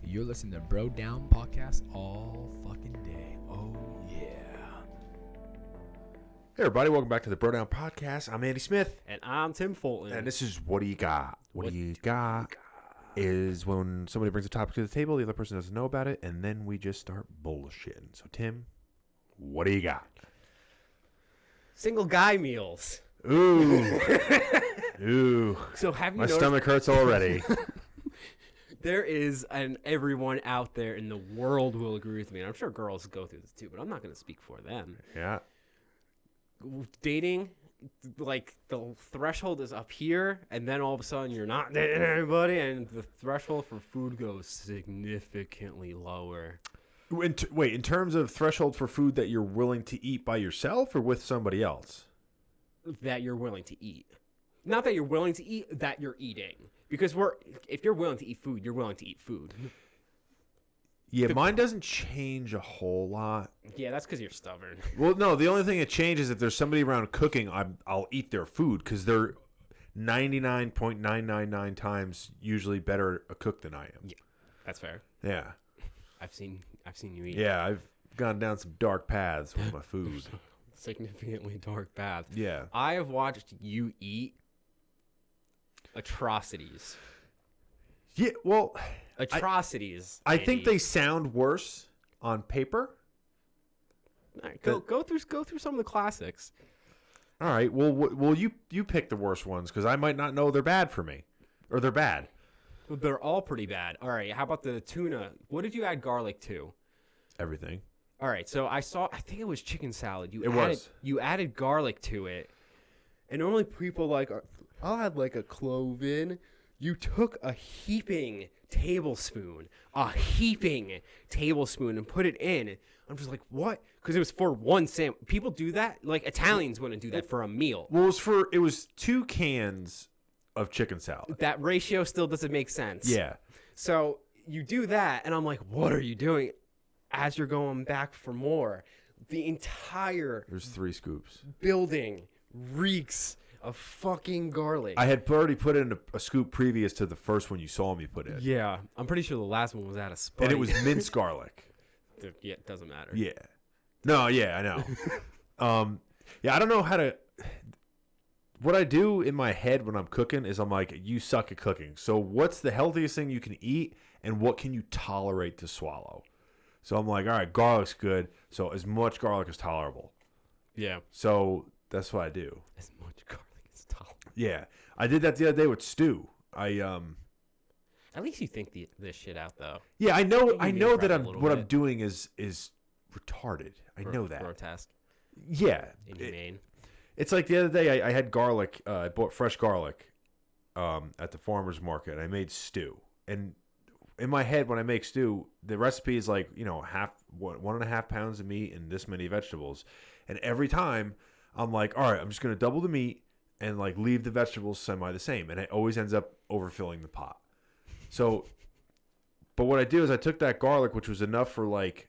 You're listening to Bro Down Podcast all fucking day. Oh, yeah. Hey, everybody. Welcome back to the Bro Down Podcast. I'm Andy Smith. And I'm Tim Fulton. And this is What Do You Got? What Do You Got is when somebody brings a topic to the table, the other person doesn't know about it, and then we just start bullshitting. So, Tim, what do you got? Single guy meals. Ooh. Ooh. So have you My noticed stomach hurts already. there is, and everyone out there in the world will agree with me, and I'm sure girls go through this too, but I'm not going to speak for them. Yeah. Dating, like the threshold is up here, and then all of a sudden you're not dating anybody, and the threshold for food goes significantly lower. Wait, in terms of threshold for food that you're willing to eat by yourself or with somebody else? That you're willing to eat. Not that you're willing to eat, that you're eating. Because if you're willing to eat food, you're willing to eat food. Yeah, mine doesn't change a whole lot. Yeah, that's because you're stubborn. Well, no, the only thing that changes if there's somebody around cooking, I'll eat their food because they're 99.999 times usually better a cook than I am. Yeah, that's fair. Yeah. I've seen you eat. Yeah, I've gone down some dark paths with my food. Significantly dark path. Yeah. I have watched you eat atrocities. Yeah, well, Atrocities. I think Andy. they sound worse on paper. All right, go through some of the classics. All right. Well, you pick the worst ones because I might not know they're bad for me, or they're bad. They're all pretty bad. All right, how about the tuna? What did you add garlic to? Everything. All right, so I think it was chicken salad. You added garlic to it, and normally people I'll add like a clove in. You took a heaping tablespoon, and put it in. I'm just like, what? Because it was for one sandwich. People do that. Like Italians wouldn't do that for a meal. Well, it was 2 cans of chicken salad. That ratio still doesn't make sense. Yeah. So you do that, and I'm like, what are you doing? As you're going back for more, the entire There's 3 scoops. building reeks of fucking garlic. I had already put in a scoop previous to the first one you saw me put in. Yeah, I'm pretty sure the last one was out of spite. And it was minced garlic. Yeah, it doesn't matter. Yeah. No, yeah, I know. Yeah, I don't know how to. What I do in my head when I'm cooking is I'm like, you suck at cooking. So what's the healthiest thing you can eat, and what can you tolerate to swallow? So I'm like, all right, garlic's good. So as much garlic as tolerable. Yeah. So that's what I do. As much garlic as tolerable. Yeah, I did that the other day with stew. At least you think this shit out, though. Yeah, I know. I Maybe know rep that a I'm little what I'm bit. doing is retarded. I know that. Grotesque. Yeah, Inhumane. it's like the other day I had garlic. I bought fresh garlic at the farmer's market. And I made stew, and in my head when I make stew, the recipe is like 1.5 pounds of meat and this many vegetables, and every time I'm like, all right, I'm just gonna double the meat and like leave the vegetables semi the same, and it always ends up overfilling the pot. So, but what I do is I took that garlic, which was enough for like,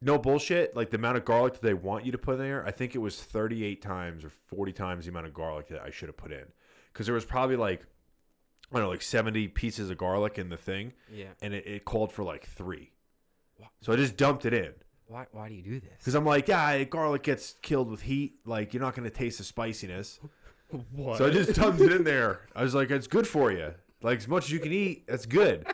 no bullshit, like the amount of garlic that they want you to put in there. I think it was 38 times or 40 times the amount of garlic that I should have put in. Because there was probably like, I don't know, like 70 pieces of garlic in the thing. Yeah. And it called for like 3. So I just dumped it in. Why do you do this? Because I'm like, yeah, garlic gets killed with heat. Like, you're not going to taste the spiciness. What? So I just dumped it in there. I was like, it's good for you. Like, as much as you can eat, that's good.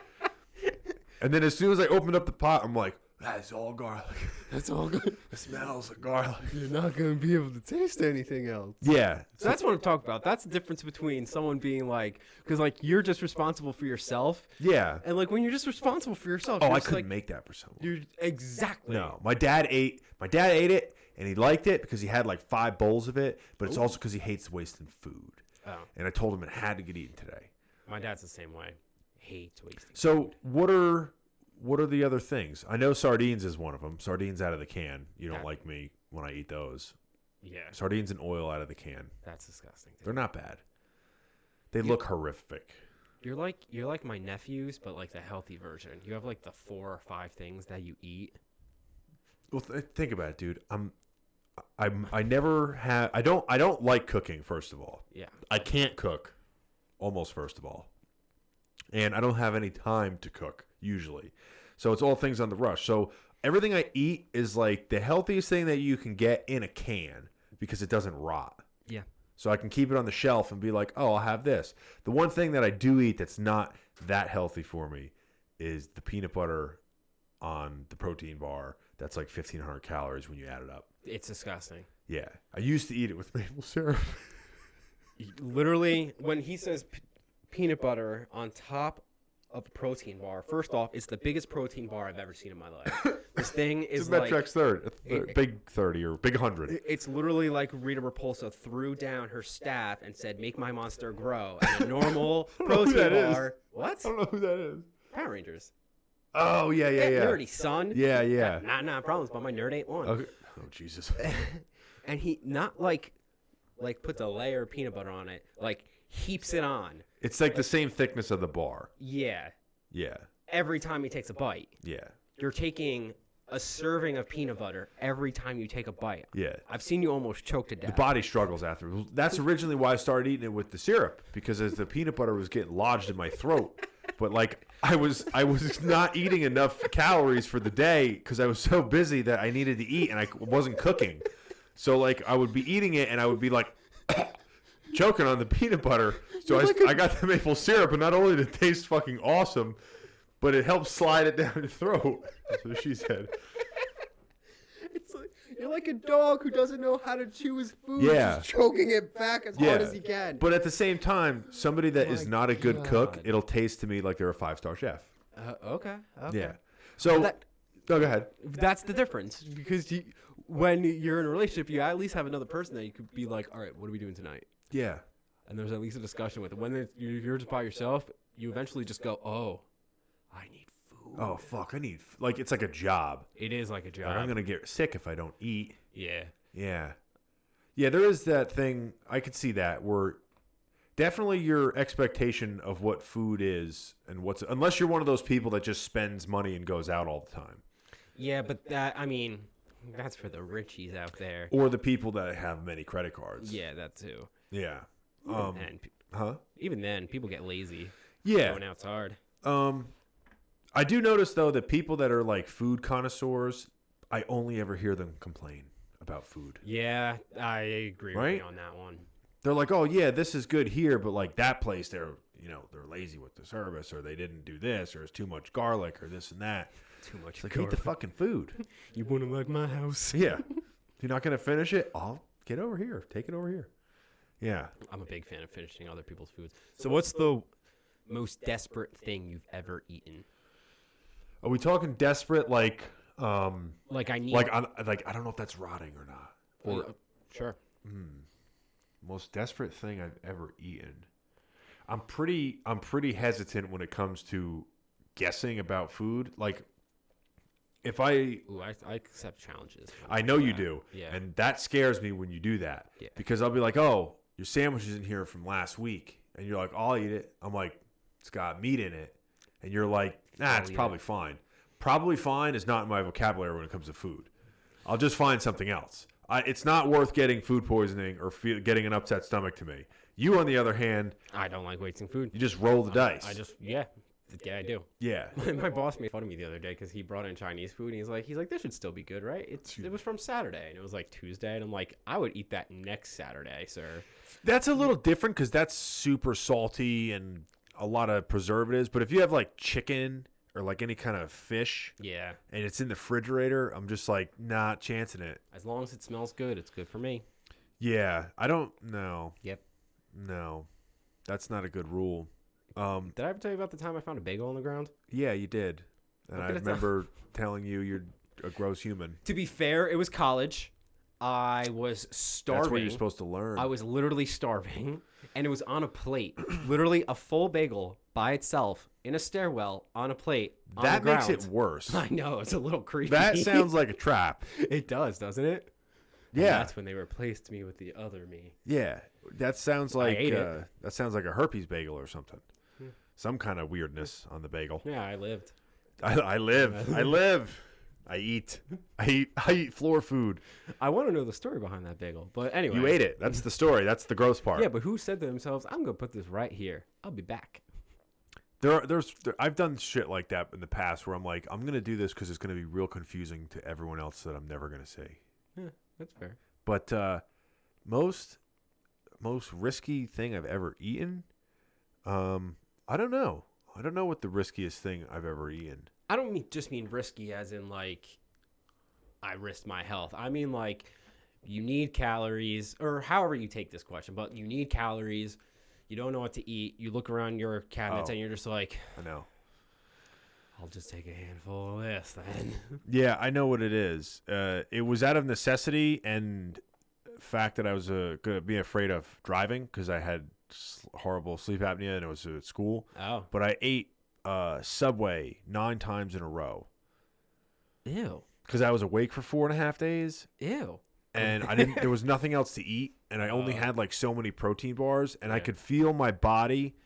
And then as soon as I opened up the pot, I'm like, that's all garlic. That's all good. It smells like garlic. You're not going to be able to taste anything else. Yeah. So that's what I'm talking about. That's the difference between someone being like, because like you're just responsible for yourself, Yeah. and like when you're just responsible for yourself. Oh, you're I just, couldn't like, make that for someone. You're exactly. No, my dad ate it, and he liked it because he had like 5 bowls of it. But it's also because he hates wasting food. Oh, And I told him it had to get eaten today. my dad's the same way. Hates wasting. So what are the other things? I know sardines is one of them. Sardines out of the can. You don't like me when I eat those. Yeah, Sardines and oil out of the can. that's disgusting. They're not bad. They look horrific. You're like my nephews, but like the healthy version. You have like the 4 or 5 things that you eat. Well, think about it, dude. I never have. I don't like cooking. First of all, Yeah. I can't cook. Almost first of all, and I don't have any time to cook usually. So it's all things on the rush. So everything I eat is like the healthiest thing that you can get in a can because it doesn't rot. Yeah. So I can keep it on the shelf and be like, oh, I'll have this. The one thing that I do eat that's not that healthy for me is the peanut butter on the protein bar. That's like 1,500 calories when you add it up. It's disgusting. Yeah. I used to eat it with maple syrup. Literally, when he says peanut butter on top of a protein bar, first off, it's the biggest protein bar I've ever seen in my life. This thing is like Metrex big 30 or big 100. It's literally like Rita Repulsa threw down her staff and said, "Make my monster grow." And a normal protein bar. What? I don't know who that is. Power Rangers. Oh, yeah. Nerdy, son. Yeah. Nah, problems, but my nerd ain't one. Okay. Oh, Jesus. And he not like puts a layer of peanut butter on it, like heaps it on. It's like the same thickness of the bar. Yeah. Yeah. Every time he takes a bite. Yeah. You're taking a serving of peanut butter every time you take a bite. Yeah. I've seen you almost choke to death. The body struggles after. That's originally why I started eating it with the syrup, because as the peanut butter was getting lodged in my throat. But like I was not eating enough calories for the day because I was so busy that I needed to eat and I wasn't cooking. So like I would be eating it and I would be like choking on the peanut butter. So I got the maple syrup, and not only did it taste fucking awesome, but it helped slide it down your throat. That's what she said. It's like, you're like a dog who doesn't know how to chew his food, Yeah. just choking it back as hard as he can. But at the same time, somebody that is My not a good cook, God. it'll taste to me like they're a 5-star chef. Okay. Yeah. So, That- no, go ahead. That's the difference, because when you're in a relationship, you at least have another person that you could be like, all right, what are we doing tonight? Yeah. And there's at least a discussion with it. When you're just by yourself, you eventually just go, oh, I need food. Oh, fuck. Like, it's like a job. It is like a job. Like, I'm going to get sick if I don't eat. Yeah. Yeah. Yeah, there is that thing. I could see that where definitely your expectation of what food is and unless you're one of those people that just spends money and goes out all the time. Yeah, but that's for the richies out there. Or the people that have many credit cards. Yeah, that too. Yeah. And Even then, people get lazy. Yeah. Going out's hard. I do notice, though, that people that are like food connoisseurs, I only ever hear them complain about food. Yeah, I agree with you on that one. They're like, oh, yeah, this is good here, but like that place, they're lazy with the service, or they didn't do this, or it's too much garlic, or this and that. Too much. It's like, eat the fucking food. You wouldn't like my house. Yeah. You're not going to finish it? I'll get over here. Take it over here. Yeah. I'm a big fan of finishing other people's foods. So what's the most desperate thing you've ever eaten? Are we talking desperate, like Like I need... I don't know if that's rotting or not. Or sure. Most desperate thing I've ever eaten. I'm pretty hesitant when it comes to guessing about food. Like, if I accept challenges. I know you do. Yeah. And that scares me when you do that. Yeah. Because I'll be like, oh, your sandwich is in here from last week. And you're like, I'll eat it. I'm like, it's got meat in it. And you're like, nah, it's probably fine. Probably fine is not in my vocabulary when it comes to food. I'll just find something else. It's not worth getting food poisoning or getting an upset stomach to me. You, on the other hand, I don't like wasting food. you just roll the dice. Yeah, I do. Yeah. My boss made fun of me the other day because he brought in Chinese food, and he's like, this should still be good, right? It was from Saturday, and it was like Tuesday, and I'm like, I would eat that next Saturday, sir. That's a little different because that's super salty and a lot of preservatives. But if you have like chicken or like any kind of fish, Yeah. and it's in the refrigerator, I'm just like not chancing it. As long as it smells good, it's good for me. Yeah, I don't know. Yep. No, that's not a good rule. Did I ever tell you about the time I found a bagel on the ground? Yeah, you did, and I remember telling you you're a gross human. To be fair, it was college. I was starving. That's what you're supposed to learn. I was literally starving, and it was on a plate. Literally a full bagel by itself in a stairwell on a plate. That on the makes ground. it worse. I know, it's a little creepy. That sounds like a trap. It does, doesn't it? Yeah. And that's when they replaced me with the other me. Yeah, that sounds like ate it. that sounds like a herpes bagel or something. Some kind of weirdness on the bagel. Yeah, I lived. I live. I live. I eat. I eat floor food. I want to know the story behind that bagel, but anyway. You ate it. That's the story. That's the gross part. Yeah, but who said to themselves, I'm going to put this right here. I'll be back. I've done shit like that in the past where I'm like, I'm gonna do this because it's gonna be real confusing to everyone else that I'm never gonna see. Yeah, that's fair. But most risky thing I've ever eaten, I don't know. I don't know what the riskiest thing I've ever eaten. I don't mean risky as in like I risked my health. I mean like you need calories, or however you take this question, but you need calories. You don't know what to eat. You look around your cabinets and you're just like, I know. I'll just take a handful of this then. Yeah, I know what it is. It was out of necessity and fact that I was going to be afraid of driving because I had horrible sleep apnea and it was at school. Oh. But I ate Subway 9 times in a row. Ew. Because I was awake for 4.5 days. Ew. And there was nothing else to eat. And I only had like so many protein bars. And I could feel my body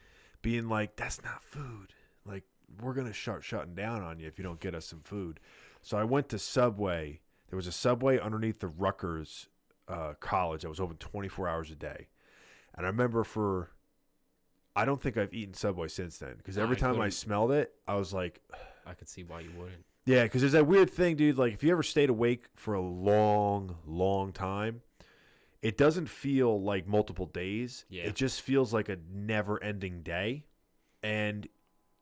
being like, that's not food. Like, we're going to start shutting down on you if you don't get us some food. So I went to Subway. There was a Subway underneath the Rutgers college that was open 24 hours a day. And I remember I don't think I've eaten Subway since then. Because every time I smelled it, I was like, I could see why you wouldn't. Yeah, because there's that weird thing, dude. Like, if you ever stayed awake for a long, long time, it doesn't feel like multiple days. Yeah. It just feels like a never-ending day. And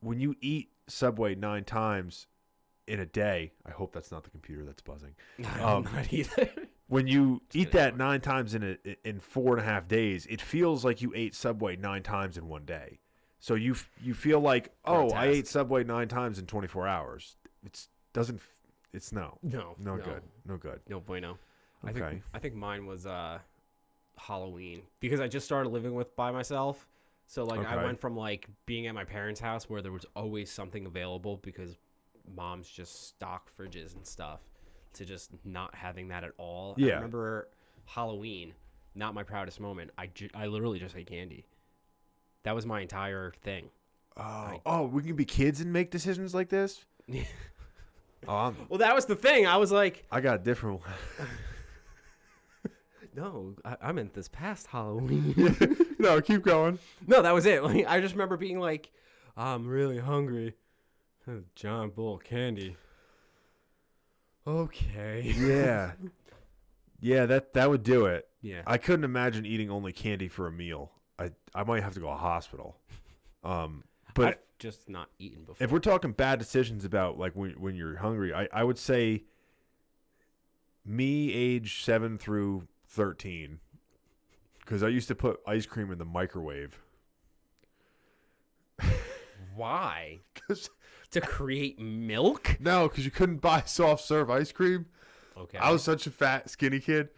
when you eat Subway 9 times in a day, I hope that's not the computer that's buzzing. Not either. When you eat that 9 times in 4.5 days, it feels like you ate Subway 9 times in one day. So you feel like, oh, I ate Subway 9 times in 24 hours. It's no good. No bueno. Okay. I think mine was Halloween because I just started living by myself. So like I went from like being at my parents' house where there was always something available because mom's just stock fridges and stuff to just not having that at all. Yeah. I remember Halloween, not my proudest moment. I literally just ate candy. That was my entire thing. We can be kids and make decisions like this? Well, that was the thing. I was like, I got a different one. No, I meant this past Halloween. No, keep going. No, that was it. Like, I just remember being like, I'm really hungry. Giant bowl of candy. Okay. Yeah. Yeah, that would do it. Yeah. I couldn't imagine eating only candy for a meal. I might have to go to a hospital. But I've just not eaten before. If we're talking bad decisions about like when you're hungry, I would say me age 7 through 13, because I used to put ice cream in the microwave. Why? To create milk? No, because you couldn't buy soft serve ice cream. Okay. I was such a fat, skinny kid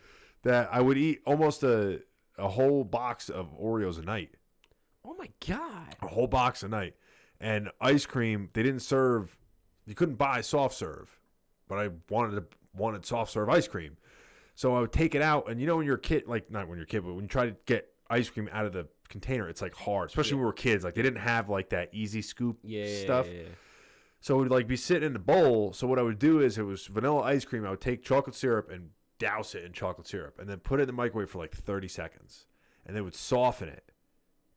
that I would eat almost a whole box of Oreos a night. Oh my God. A whole box a night. And ice cream, they didn't serve, you couldn't buy soft serve, but I wanted soft serve ice cream. So I would take it out, and you know when you're a kid, like not when you're a kid, but when you try to get ice cream out of the container, it's like hard, especially when we were kids. Like they didn't have like that easy scoop stuff. Yeah. So it would like be sitting in the bowl. So what I would do is it was vanilla ice cream. I would take chocolate syrup and douse it in chocolate syrup and then put it in the microwave for like 30 seconds. And then would soften it.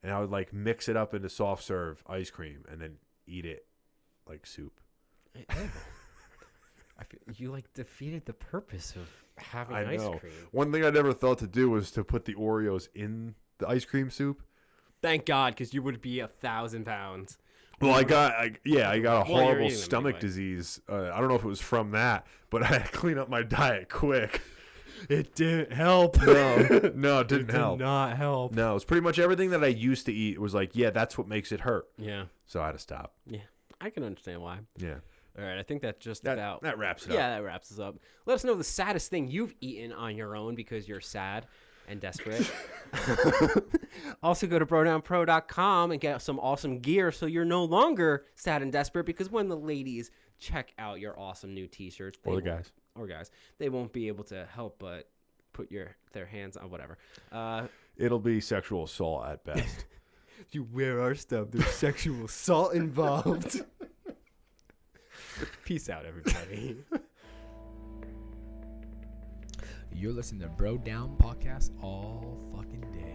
And I would like mix it up into soft serve ice cream and then eat it like soup. I feel you like defeated the purpose of having I ice know. cream. One thing I never thought to do was to put the Oreos in the ice cream soup. Thank God, because you would be 1,000 pounds. Well, I got a horrible eating them stomach anyway. disease. I don't know if it was from that, but I had to clean up my diet quick. It didn't help. No, it didn't help. Did not help. No, it's pretty much everything that I used to eat was like, yeah, that's what makes it hurt. Yeah. So I had to stop. Yeah. I can understand why. Yeah. All right, I think that just That about wraps it Yeah, up. that wraps us up. Let us know the saddest thing you've eaten on your own because you're sad and desperate. Also, go to brodownpro.com and get some awesome gear so you're no longer sad and desperate, because when the ladies check out your awesome new t-shirts, Or the guys. they won't be able to help but put their hands on whatever. It'll be sexual assault at best. If you wear our stuff, there's sexual assault involved. Peace out, everybody. You're listening to Bro Down Podcast all fucking day.